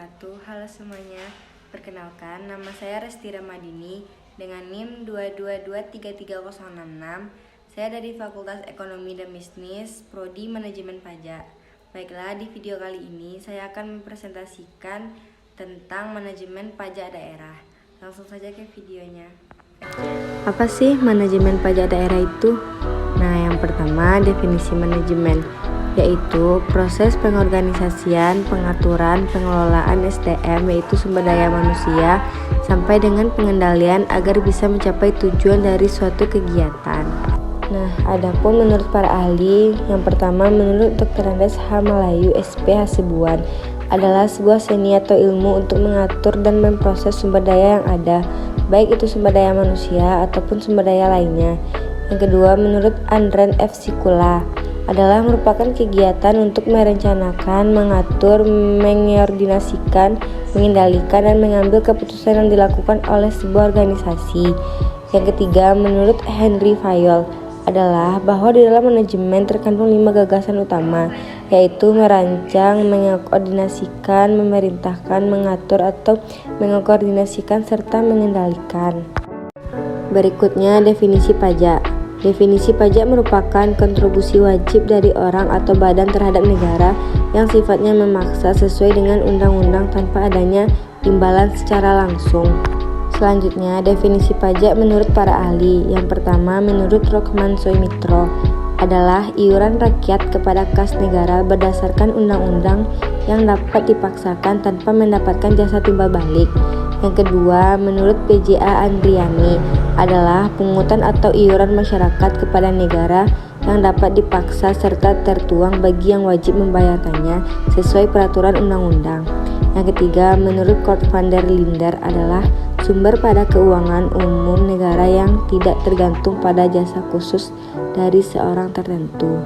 wabarakatuh. Halo semuanya, perkenalkan nama saya Resti Ramadini dengan NIM 2223366. Saya dari Fakultas Ekonomi dan Bisnis, Prodi Manajemen Pajak. Baiklah, di video kali ini saya akan mempresentasikan tentang manajemen pajak daerah. Langsung saja ke videonya. Apa sih manajemen pajak daerah itu? Nah, yang pertama definisi manajemen, yaitu proses pengorganisasian, pengaturan, pengelolaan SDM, yaitu sumber daya manusia, sampai dengan pengendalian agar bisa mencapai tujuan dari suatu kegiatan. Nah, adapun menurut para ahli, yang pertama menurut Dr. Andes H. Malayu SP Hasibuan adalah sebuah seni atau ilmu untuk mengatur dan memproses sumber daya yang ada, baik itu sumber daya manusia ataupun sumber daya lainnya. Yang kedua, menurut Andren F. Sikula adalah merupakan kegiatan untuk merencanakan, mengatur, mengordinasikan, mengendalikan, dan mengambil keputusan yang dilakukan oleh sebuah organisasi. Yang ketiga, menurut Henry Fayol adalah bahwa di dalam manajemen terkandung 5 gagasan utama, yaitu merancang, mengkoordinasikan, memerintahkan, mengatur atau mengkoordinasikan, serta mengendalikan. Berikutnya, definisi pajak. Definisi pajak merupakan kontribusi wajib dari orang atau badan terhadap negara yang sifatnya memaksa sesuai dengan undang-undang tanpa adanya imbalan secara langsung. Selanjutnya, definisi pajak menurut para ahli. Yang pertama, menurut Rockman Soemitro adalah iuran rakyat kepada kas negara berdasarkan undang-undang yang dapat dipaksakan tanpa mendapatkan jasa timbal balik. Yang kedua, menurut PJA Andriani adalah pungutan atau iuran masyarakat kepada negara yang dapat dipaksa serta tertuang bagi yang wajib membayarkannya sesuai peraturan undang-undang. Yang ketiga, menurut Kurt van der Linden adalah sumber pada keuangan umum negara yang tidak tergantung pada jasa khusus dari seorang tertentu.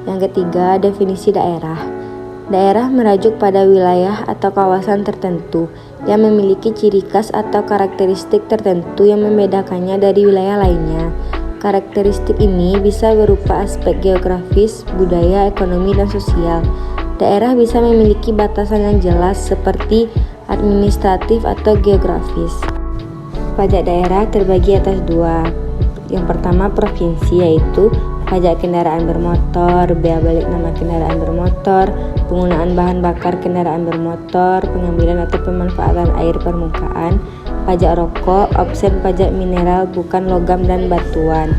Yang ketiga, definisi daerah. Daerah merajuk pada wilayah atau kawasan tertentu yang memiliki ciri khas atau karakteristik tertentu yang membedakannya dari wilayah lainnya. Karakteristik ini bisa berupa aspek geografis, budaya, ekonomi, dan sosial. Daerah bisa memiliki batasan yang jelas seperti administratif atau geografis. Pajak daerah terbagi atas dua. Yang pertama provinsi, yaitu pajak kendaraan bermotor, bea balik nama kendaraan bermotor, penggunaan bahan bakar kendaraan bermotor, pengambilan atau pemanfaatan air permukaan, pajak rokok, obsen pajak mineral bukan logam dan batuan.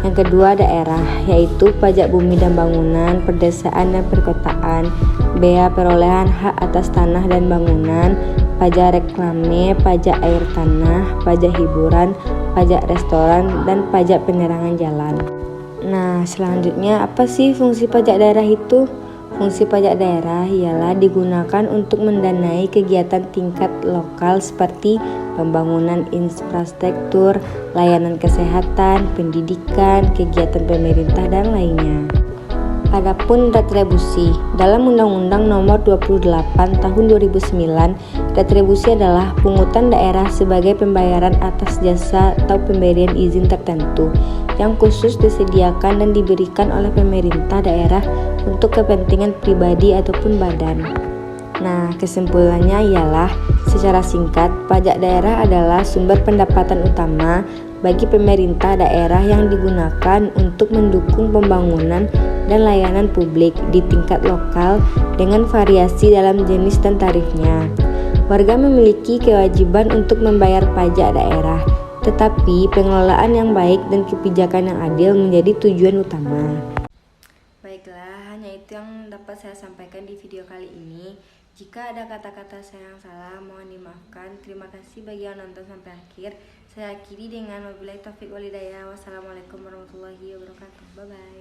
Yang kedua daerah, yaitu pajak bumi dan bangunan, perdesaan dan perkotaan, bea perolehan hak atas tanah dan bangunan, pajak reklame, pajak air tanah, pajak hiburan, pajak restoran, dan pajak penerangan jalan. Nah, selanjutnya apa sih fungsi pajak daerah itu? Fungsi pajak daerah ialah digunakan untuk mendanai kegiatan tingkat lokal seperti pembangunan infrastruktur, layanan kesehatan, pendidikan, kegiatan pemerintah, dan lainnya. Adapun retribusi, dalam Undang-Undang Nomor 28 Tahun 2009, retribusi adalah pungutan daerah sebagai pembayaran atas jasa atau pemberian izin tertentu yang khusus disediakan dan diberikan oleh pemerintah daerah untuk kepentingan pribadi ataupun badan. Nah, kesimpulannya ialah secara singkat, pajak daerah adalah sumber pendapatan utama bagi pemerintah daerah yang digunakan untuk mendukung pembangunan dan layanan publik di tingkat lokal dengan variasi dalam jenis dan tarifnya. Warga memiliki kewajiban untuk membayar pajak daerah, tetapi pengelolaan yang baik dan kebijakan yang adil menjadi tujuan utama. Baiklah, hanya itu yang dapat saya sampaikan di video kali ini. Jika ada kata-kata saya yang salah, mohon dimaafkan. Terima kasih bagi yang nonton sampai akhir. Saya akhiri dengan wabillahi taufiq walhidayah. Wassalamualaikum warahmatullahi wabarakatuh. Bye-bye.